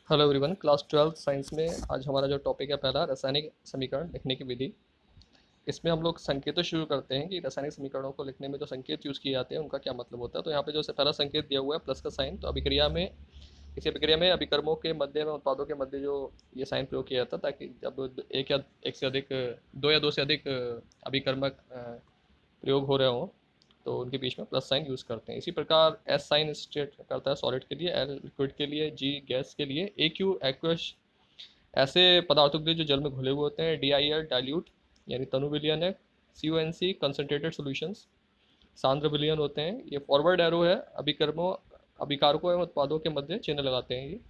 Hello everyone, class 12 science में आज हमारा जो टॉपिक है पहला रासायनिक समीकरण लिखने की विधि। इसमें हम लोग संकेतों से शुरू करते हैं कि रासायनिक समीकरणों को लिखने में जो संकेत यूज़ किए जाते हैं उनका क्या मतलब होता है। तो यहाँ पे जो पहला संकेत दिया हुआ है प्लस का साइन, तो अभिक्रिया में किसी अभिक्रिया में अभिकर्मों के मध्य में उत्पादों के मध्य जो ये साइन प्रयोग किया जाता है ताकि जब एक से अधिक दो या दो से अधिक अभिकर्मक प्रयोग हो रहे हों तो उनके बीच में प्लस साइन यूज़ करते हैं। इसी प्रकार एस साइन स्टेट करता है सॉलिड के लिए, एल लिक्विड के लिए, जी गैस के लिए, ए क्यू एक्वस ऐसे पदार्थों के लिए जो जल में घुले हुए होते हैं, डी आई एल डाइल्यूट यानी तनु विलयन है, C O N C concentrated solutions सांद्र विलयन होते हैं। ये फॉरवर्ड एरो है, अभिकारकों एवं उत्पादों के मध्य चिन्ह लगाते हैं ये।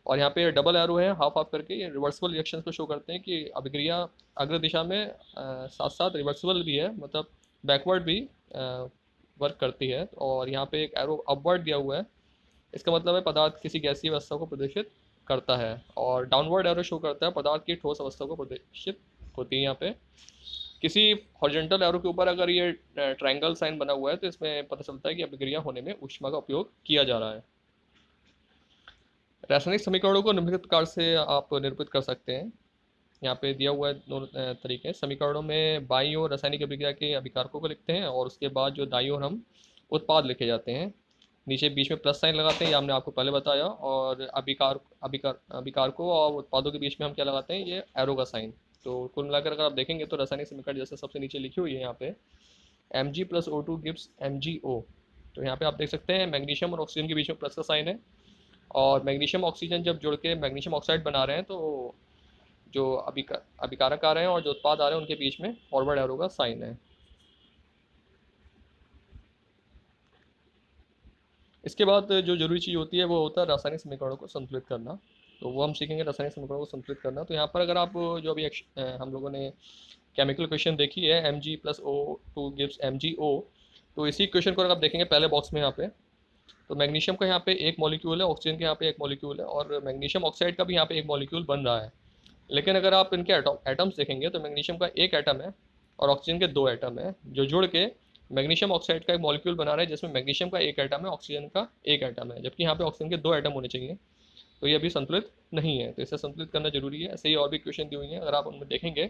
और यहाँ पे डबल एरो है हाफ हाफ करके, ये रिवर्सिबल रिएक्शंस को शो करते हैं कि अभिक्रिया अग्र दिशा में साथ साथ रिवर्सिबल भी है, मतलब बैकवर्ड भी वर्क करती है। और यहाँ पे एक एरो अपवर्ड दिया हुआ है, इसका मतलब है पदार्थ किसी गैसीय अवस्था को प्रदर्शित करता है। और डाउनवर्ड एरो शो करता है पदार्थ की ठोस अवस्था को प्रदर्शित होती है। यहाँ पे किसी हॉरिजॉन्टल एरो के ऊपर अगर ये ट्रायंगल साइन बना हुआ है तो इसमें पता चलता है कि अभिक्रिया होने में ऊष्मा का उपयोग किया जा रहा है। रासायनिक समीकरणों को निम्नलिखित प्रकार से आप निरूपित कर सकते हैं। यहाँ पे दिया हुआ है दोनों तरीके। समीकरणों में बाईं ओर रासायनिक अभिक्रिया के अभिकारकों को लिखते हैं और उसके बाद जो दाईं ओर हम उत्पाद लिखे जाते हैं। नीचे बीच में प्लस साइन लगाते हैं, ये हमने आपको पहले बताया। और अभिकारकों और उत्पादों के बीच में हम क्या लगाते हैं, ये एरो का साइन। तो कुल मिलाकर अगर आप देखेंगे तो रासायनिक समीकरण जैसे सबसे नीचे लिखी हुई है यहाँ पे Mg plus O2 gives MgO। तो यहाँ पे आप देख सकते हैं मैग्नीशियम और ऑक्सीजन के बीच में प्लस का साइन है, और मैग्नीशियम ऑक्सीजन जब जुड़ के मैग्नीशियम ऑक्साइड बना रहे हैं तो जो अभिकारक आ रहे हैं और जो उत्पाद आ रहे हैं उनके बीच में फॉरवर्ड एरो का साइन है। इसके बाद जो जरूरी चीज़ होती है वो होता है रासायनिक समीकरणों को संतुलित करना। तो वो हम सीखेंगे रासायनिक समीकरणों को संतुलित करना। तो यहाँ पर अगर आप जो अभी हम लोगों ने केमिकल इक्वेशन देखी है Mg plus O2 gives MgO, तो इसी इक्वेशन को अगर आप देखेंगे पहले बॉक्स में यहाँ पे, तो मैग्नीशियम का यहाँ पे एक मॉलिक्यूल है, ऑक्सीजन के यहाँ पे एक मॉलिक्यूल है, और मैग्नीशियम ऑक्साइड का भी यहाँ पे एक मॉलिक्यूल बन रहा है। लेकिन अगर आप इनके एटम्स देखेंगे तो मैग्नीशियम का एक एटम है और ऑक्सीजन के दो एटम है, जो जुड़ के मैग्नीशियम ऑक्साइड का एक मॉलिक्यूल बना रहा है जिसमें मैग्नीशियम का एक एटम है, ऑक्सीजन का एक एटम है, जबकि यहाँ पे ऑक्सीजन के दो एटम होने चाहिए। तो ये अभी संतुलित नहीं है, तो इसे संतुलित करना जरूरी है। ऐसे ही और भी क्वेश्चन दी हुई हैं, अगर आप उनमें देखेंगे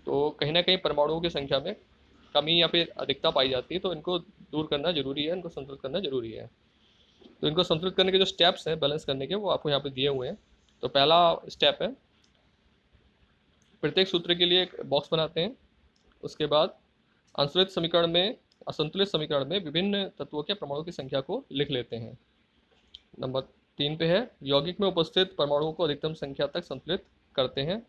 तो कहीं ना कहीं परमाणुओं की संख्या में कमी या फिर अधिकता पाई जाती है, तो इनको दूर करना जरूरी है, इनको संतुलित करना जरूरी है। तो इनको संतुलित करने के जो स्टेप्स हैं बैलेंस करने के, वो आपको यहाँ पे दिए हुए हैं। तो पहला स्टेप है, प्रत्येक सूत्र के लिए एक बॉक्स बनाते हैं। उसके बाद असंतुलित समीकरण में विभिन्न तत्वों के परमाणुओं की संख्या को लिख लेते हैं। नंबर 3 पे है, यौगिक में उपस्थित परमाणुओं को अधिकतम संख्या तक संतुलित करते हैं।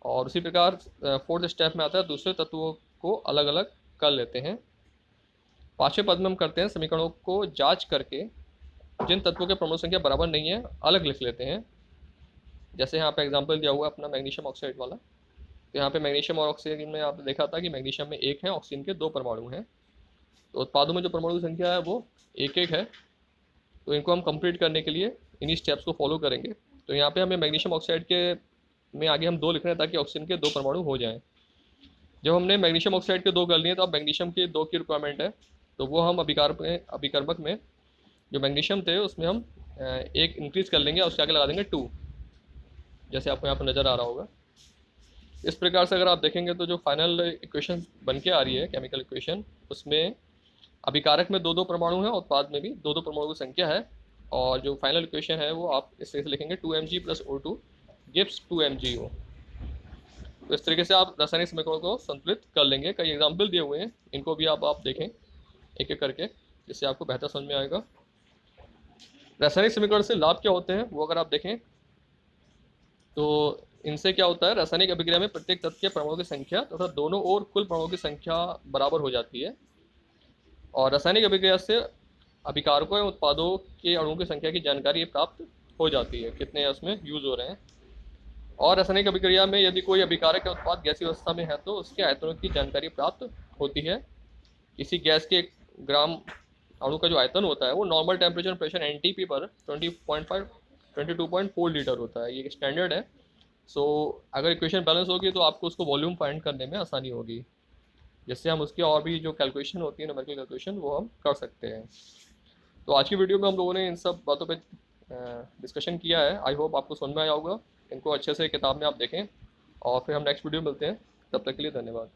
और उसी प्रकार फोर्थ स्टेप में आता है, दूसरे तत्वों को अलग अलग कर लेते हैं। पांचवें पद में हम करते हैं, समीकरणों को जांच करके जिन तत्वों के परमाणु संख्या बराबर नहीं है अलग लिख लेते हैं। जैसे यहाँ पे एग्जांपल दिया हुआ है अपना मैग्नीशियम ऑक्साइड वाला। तो यहाँ पे मैग्नीशियम और ऑक्सीजन में आपने देखा था कि मैग्नीशियम में एक है, ऑक्सीजन के दो परमाणु हैं। तो उत्पादों में जो परमाणु संख्या है वो एक एक है। तो इनको हम कंप्लीट करने के लिए इन्हीं स्टेप्स को फॉलो करेंगे। तो यहाँ पे हमें मैग्नीशियम ऑक्साइड के में आगे हम दो लिख रहे हैं ताकि ऑक्सीजन के दो परमाणु हो जाएं। जब हमने मैग्नीशियम ऑक्साइड के दो कर लिए तो अब मैग्नीशियम के दो की रिक्वायरमेंट है, तो वो हम अभिकर्मक में जो मैग्नीशियम थे उसमें हम एक इंक्रीज कर लेंगे और उसके आगे लगा देंगे 2, जैसे आपको यहाँ पर नज़र आ रहा होगा। इस प्रकार से अगर आप देखेंगे तो जो फाइनल इक्वेशन बन के आ रही है केमिकल इक्वेशन, उसमें अभिकारक में दो दो परमाणु है, उत्पाद में भी दो दो परमाणु की संख्या है। और जो फाइनल इक्वेशन है वो आप इस तरह से लिखेंगे 2Mg plus O2 gives 2MgO। तो इस तरीके से आप रासायनिक समीकरणों को संतुलित कर लेंगे। कई एग्जाम्पल दिए हुए हैं, इनको भी आप देखें एक एक करके, जिससे आपको बेहतर समझ में आएगा। रासायनिक समीकरण से लाभ क्या होते हैं वो अगर आप देखें तो इनसे क्या होता है, रासायनिक अभिक्रिया में प्रत्येक तत्व के परमाणुओं की संख्या तथा दोनों ओर कुल परमाणुओं की संख्या बराबर हो जाती है। और रासायनिक अभिक्रिया से अभिकारकों एवं उत्पादों के अणुओं की संख्या की जानकारी प्राप्त हो जाती है, कितने उसमें यूज हो रहे हैं। और रासायनिक अभिक्रिया में यदि कोई अभिकारक या उत्पाद गैसीय अवस्था में है तो उसके आयतनों की जानकारी प्राप्त होती है। किसी गैस के ग्राम अणु का जो आयतन होता है वो नॉर्मल टेम्परेचर प्रेशर एनटीपी पर 22.4 लीटर होता है, ये स्टैंडर्ड है। सो अगर इक्वेशन बैलेंस होगी तो आपको उसको वॉल्यूम फाइंड करने में आसानी होगी, जिससे हम उसकी और भी जो कैलकुलेशन होती है न्यूमेरिकल कैलकुलेशन वो हम कर सकते हैं। तो आज की वीडियो में हम लोगों ने इन सब बातों पे डिस्कशन किया है, आई होप आपको समझ में आया होगा। इनको अच्छे से किताब में आप देखें और फिर हम नेक्स्ट वीडियो मिलते हैं। तब तक के लिए धन्यवाद।